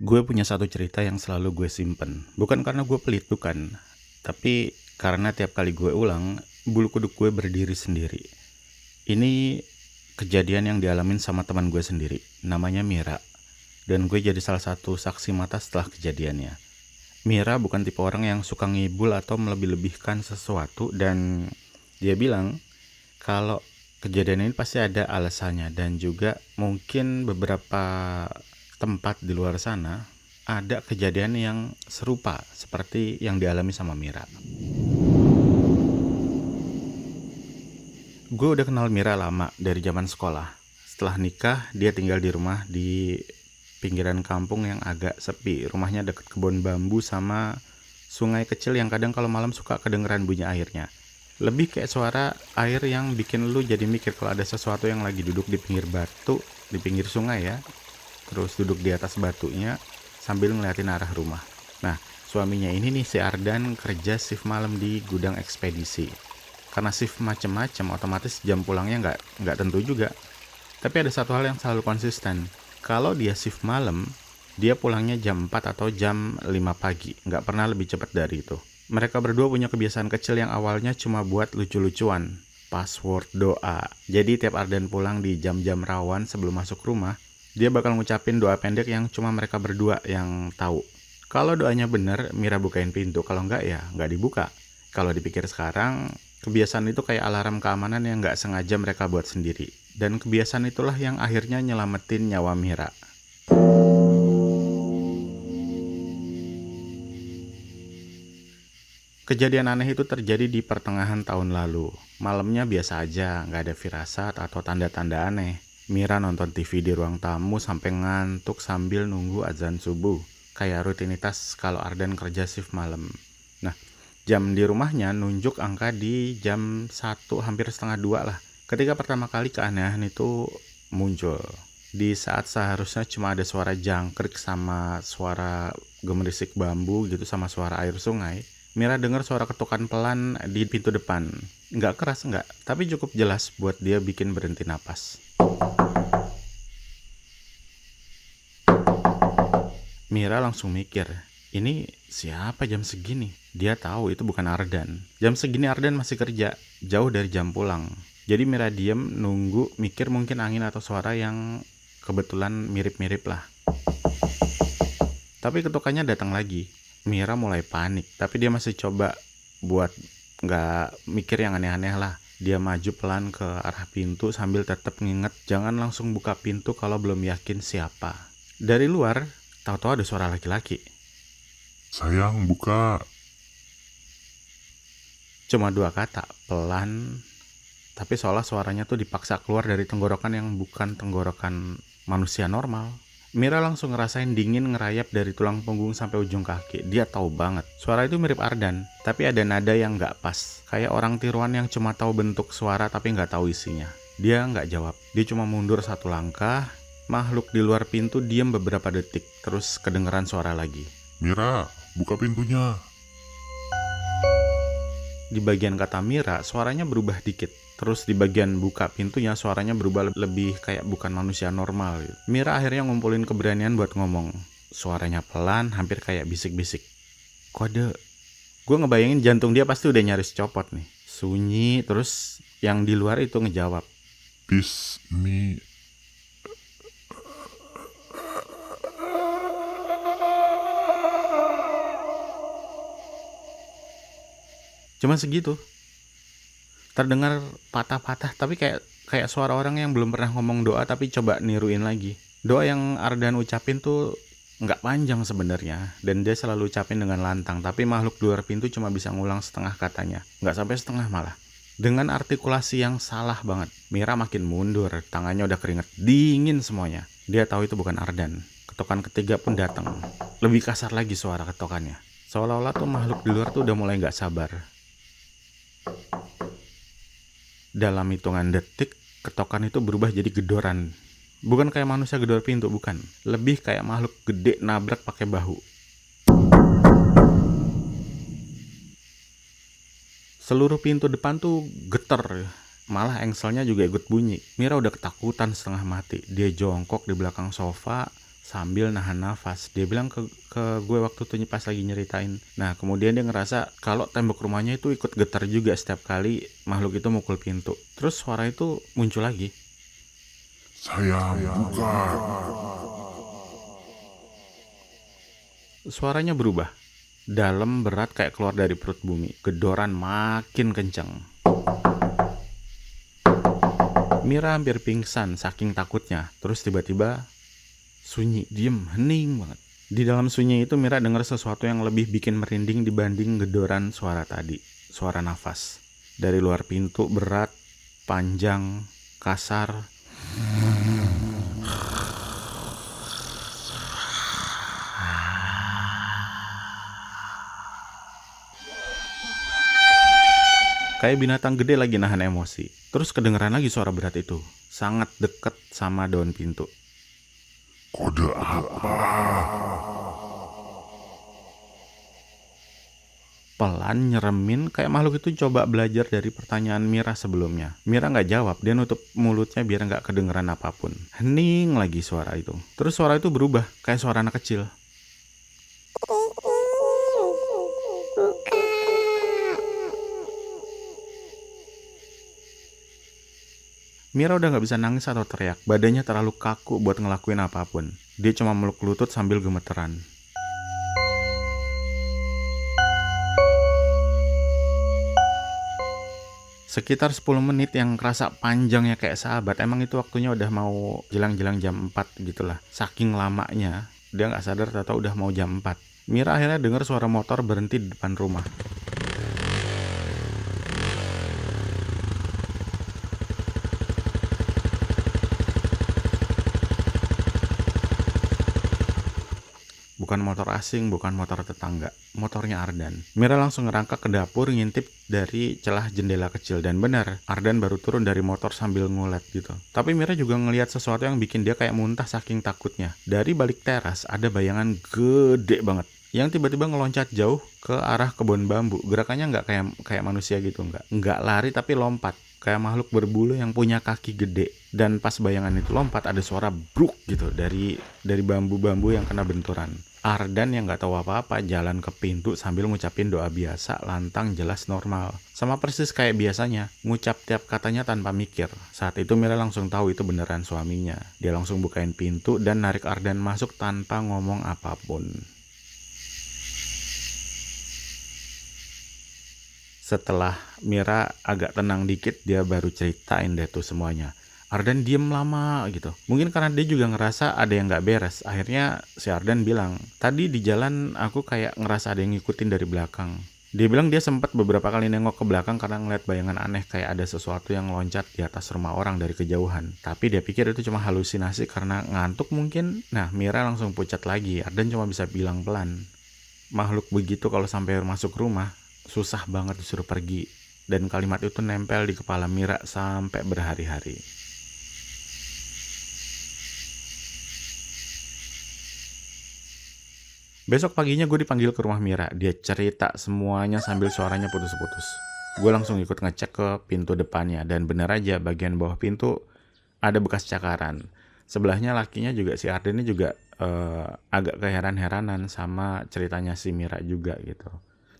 Gue punya satu cerita yang selalu gue simpen. Bukan karena gue pelit, bukan. Tapi karena tiap kali gue ulang, bulu kuduk gue berdiri sendiri. Ini kejadian yang dialamin sama teman gue sendiri. Namanya Mira. Dan gue jadi salah satu saksi mata setelah kejadiannya. Mira bukan tipe orang yang suka ngibul atau melebih-lebihkan sesuatu. Dan dia bilang kalau kejadian ini pasti ada alasannya. Dan juga mungkin beberapa tempat di luar sana ada kejadian yang serupa seperti yang dialami sama Mira. Gue udah kenal Mira lama dari zaman sekolah. Setelah nikah, dia tinggal di rumah di pinggiran kampung yang agak sepi. Rumahnya deket kebun bambu sama sungai kecil yang kadang kalau malam suka kedengeran bunyi airnya. Lebih kayak suara air yang bikin lu jadi mikir kalau ada sesuatu yang lagi duduk di pinggir batu, di pinggir sungai ya. Terus duduk di atas batunya sambil ngeliatin arah rumah. Nah, suaminya ini nih si Ardan kerja shift malam di gudang ekspedisi. Karena shift macem-macem, otomatis jam pulangnya nggak tentu juga. Tapi ada satu hal yang selalu konsisten. Kalau dia shift malam, dia pulangnya jam 4 atau jam 5 pagi. Nggak pernah lebih cepat dari itu. Mereka berdua punya kebiasaan kecil yang awalnya cuma buat lucu-lucuan. Password doa. Jadi tiap Ardan pulang di jam-jam rawan sebelum masuk rumah, dia bakal ngucapin doa pendek yang cuma mereka berdua yang tahu. Kalau doanya bener, Mira bukain pintu. Kalau enggak ya nggak dibuka. Kalau dipikir sekarang, kebiasaan itu kayak alarm keamanan yang nggak sengaja mereka buat sendiri. Dan kebiasaan itulah yang akhirnya nyelamatin nyawa Mira. Kejadian aneh itu terjadi di pertengahan tahun lalu. Malamnya biasa aja, nggak ada firasat atau tanda-tanda aneh. Mira nonton TV di ruang tamu sampai ngantuk sambil nunggu azan subuh. Kayak rutinitas kalau Ardan kerja shift malam. Nah, jam di rumahnya nunjuk angka di jam 1 hampir setengah 2 lah. Ketika pertama kali keanehan itu muncul. Di saat seharusnya cuma ada suara jangkrik sama suara gemerisik bambu gitu sama suara air sungai. Mira dengar suara ketukan pelan di pintu depan. Nggak keras nggak, tapi cukup jelas buat dia bikin berhenti napas. Mira langsung mikir, ini siapa jam segini? Dia tahu itu bukan Ardan. Jam segini Ardan masih kerja, jauh dari jam pulang. Jadi Mira diem nunggu, mikir mungkin angin atau suara yang kebetulan mirip-mirip lah. Tapi ketukannya datang lagi. Mira mulai panik, tapi dia masih coba buat nggak mikir yang aneh-aneh lah. Dia maju pelan ke arah pintu sambil tetap nginget jangan langsung buka pintu kalau belum yakin siapa. Dari luar, tahu-tahu ada suara laki-laki. Sayang, buka. Cuma 2 kata, pelan, tapi seolah suaranya tuh dipaksa keluar dari tenggorokan yang bukan tenggorokan manusia normal. Mira langsung ngerasain dingin ngerayap dari tulang punggung sampai ujung kaki. Dia tahu banget, suara itu mirip Ardan, tapi ada nada yang nggak pas. Kayak orang tiruan yang cuma tahu bentuk suara tapi nggak tahu isinya. Dia nggak jawab, dia cuma mundur 1 langkah. Makhluk di luar pintu diam beberapa detik, terus kedengeran suara lagi. Mira, buka pintunya. Di bagian kata Mira, suaranya berubah dikit. Terus di bagian buka pintunya, suaranya berubah lebih kayak bukan manusia normal. Mira akhirnya ngumpulin keberanian buat ngomong. Suaranya pelan, hampir kayak bisik-bisik. Kode. Gue ngebayangin jantung dia pasti udah nyaris copot nih. Sunyi, terus yang di luar itu ngejawab. Bismi. Cuma segitu. Terdengar patah-patah tapi kayak suara orang yang belum pernah ngomong doa tapi coba niruin lagi. Doa yang Ardan ucapin tuh nggak panjang sebenarnya dan dia selalu ucapin dengan lantang, tapi makhluk di luar pintu cuma bisa ngulang setengah katanya, nggak sampai setengah malah. Dengan artikulasi yang salah banget. Mira makin mundur, tangannya udah keringet dingin semuanya. Dia tahu itu bukan Ardan. Ketukan ketiga pun datang. Lebih kasar lagi suara ketukannya. Seolah-olah tuh makhluk di luar tuh udah mulai nggak sabar. Dalam hitungan detik, ketokan itu berubah jadi gedoran. Bukan kayak manusia gedor pintu, bukan. Lebih kayak makhluk gede nabrak pakai bahu. Seluruh pintu depan tuh getar. Malah engselnya juga ikut bunyi. Mira udah ketakutan setengah mati. Dia jongkok di belakang sofa sambil nahan nafas. Dia bilang ke gue waktu itu pas lagi nyeritain. Nah kemudian dia ngerasa kalau tembok rumahnya itu ikut getar juga setiap kali makhluk itu mukul pintu. Terus suara itu muncul lagi. Sayang, buka. Suaranya berubah. Dalam, berat, kayak keluar dari perut bumi. Gedoran makin kenceng. Mira hampir pingsan saking takutnya. Terus tiba-tiba sunyi, diem, hening banget. Di dalam sunyi itu Mira dengar sesuatu yang lebih bikin merinding dibanding gedoran suara tadi. Suara nafas. Dari luar pintu berat, panjang, kasar. Kayak binatang gede lagi nahan emosi. Terus kedengeran lagi suara berat itu. Sangat deket sama daun pintu. Kode apa? Pelan nyeremin kayak makhluk itu coba belajar dari pertanyaan Mira sebelumnya. Mira nggak jawab, dia nutup mulutnya biar nggak kedengeran apapun. Hening lagi suara itu. Terus suara itu berubah kayak suara anak kecil. Mira udah gak bisa nangis atau teriak, badannya terlalu kaku buat ngelakuin apapun. Dia cuma meluk lutut sambil gemeteran. Sekitar 10 menit yang kerasa panjangnya kayak sahabat, emang itu waktunya udah mau jelang-jelang jam 4 gitulah. Saking lamanya, dia gak sadar ternyata udah mau jam 4. Mira akhirnya dengar suara motor berhenti di depan rumah. Bukan motor asing, bukan motor tetangga. Motornya Ardan. Mira langsung ngerangkak ke dapur, ngintip dari celah jendela kecil. Dan benar, Ardan baru turun dari motor sambil ngulet gitu. Tapi Mira juga ngelihat sesuatu yang bikin dia kayak muntah saking takutnya. Dari balik teras ada bayangan gede banget yang tiba-tiba ngeloncat jauh ke arah kebun bambu. Gerakannya nggak kayak manusia gitu, nggak lari tapi lompat. Kayak makhluk berbulu yang punya kaki gede. Dan pas bayangan itu lompat, ada suara bruk gitu dari bambu-bambu yang kena benturan. Ardan yang nggak tahu apa-apa jalan ke pintu sambil ngucapin doa biasa, lantang, jelas, normal. Sama persis kayak biasanya, ngucap tiap katanya tanpa mikir. Saat itu Mira langsung tahu itu beneran suaminya. Dia langsung bukain pintu dan narik Ardan masuk tanpa ngomong apapun. Setelah Mira agak tenang dikit, dia baru ceritain deh tuh semuanya. Ardan diem lama gitu. Mungkin karena dia juga ngerasa ada yang gak beres. Akhirnya si Ardan bilang, tadi di jalan aku kayak ngerasa ada yang ngikutin dari belakang. Dia bilang dia sempat beberapa kali nengok ke belakang karena ngeliat bayangan aneh kayak ada sesuatu yang loncat di atas rumah orang dari kejauhan. Tapi dia pikir itu cuma halusinasi karena ngantuk mungkin. Nah, Mira langsung pucat lagi. Ardan cuma bisa bilang pelan. Makhluk begitu kalau sampai masuk rumah, susah banget disuruh pergi. Dan kalimat itu nempel di kepala Mira sampai berhari-hari. Besok paginya gue dipanggil ke rumah Mira. Dia cerita semuanya sambil suaranya putus-putus. Gue langsung ikut ngecek ke pintu depannya. Dan benar aja bagian bawah pintu ada bekas cakaran. Sebelahnya lakinya juga, si Arden ini juga agak keheran-heranan sama ceritanya si Mira juga gitu.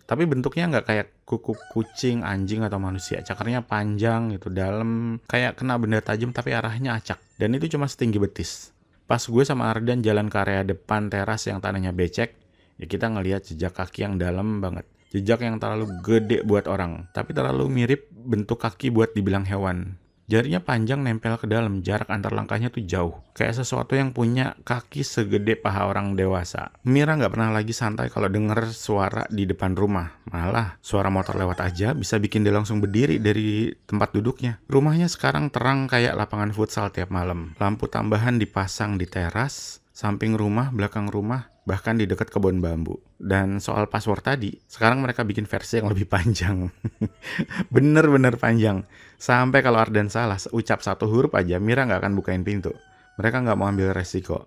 Tapi bentuknya nggak kayak kuku kucing, anjing, atau manusia. Cakarnya panjang gitu, dalam, kayak kena benda tajam tapi arahnya acak. Dan itu cuma setinggi betis. Pas gue sama Ardan jalan ke area depan teras yang tanahnya becek, ya kita ngelihat jejak kaki yang dalam banget. Jejak yang terlalu gede buat orang, tapi terlalu mirip bentuk kaki buat dibilang hewan. Jarinya panjang nempel ke dalam, jarak antar langkahnya tuh jauh. Kayak sesuatu yang punya kaki segede paha orang dewasa. Mira gak pernah lagi santai kalau denger suara di depan rumah. Malah, suara motor lewat aja bisa bikin dia langsung berdiri dari tempat duduknya. Rumahnya sekarang terang kayak lapangan futsal tiap malam. Lampu tambahan dipasang di teras, samping rumah, belakang rumah, bahkan di dekat kebun bambu. Dan soal password tadi, sekarang mereka bikin versi yang lebih panjang. Bener-bener panjang. Sampai kalau Ardan salah, ucap satu huruf aja, Mira gak akan bukain pintu. Mereka gak mau ambil resiko.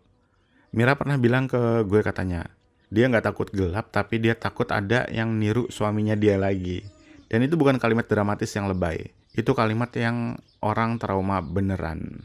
Mira pernah bilang ke gue katanya, dia gak takut gelap, tapi dia takut ada yang niru suaminya dia lagi. Dan itu bukan kalimat dramatis yang lebay. Itu kalimat yang orang trauma beneran.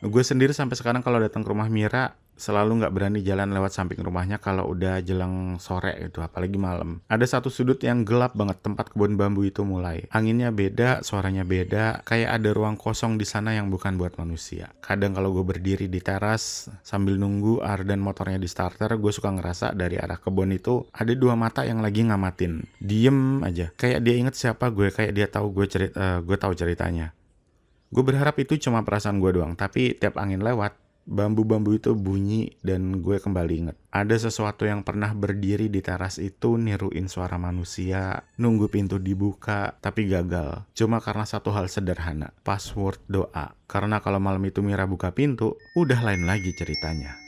Gue sendiri sampai sekarang kalau datang ke rumah Mira selalu nggak berani jalan lewat samping rumahnya kalau udah jelang sore gitu, apalagi malam. Ada satu sudut yang gelap banget tempat kebun bambu itu mulai. Anginnya beda, suaranya beda, kayak ada ruang kosong di sana yang bukan buat manusia. Kadang kalau gue berdiri di teras sambil nunggu Ardan motornya di starter, gue suka ngerasa dari arah kebun itu ada dua mata yang lagi ngamatin. Diem aja, kayak dia inget siapa gue, kayak dia tahu gue tahu ceritanya. Gue berharap itu cuma perasaan gue doang, tapi tiap angin lewat, bambu-bambu itu bunyi dan gue kembali inget. Ada sesuatu yang pernah berdiri di teras itu niruin suara manusia, nunggu pintu dibuka, tapi gagal. Cuma karena satu hal sederhana, password doa. Karena kalau malam itu Mira buka pintu, udah lain lagi ceritanya.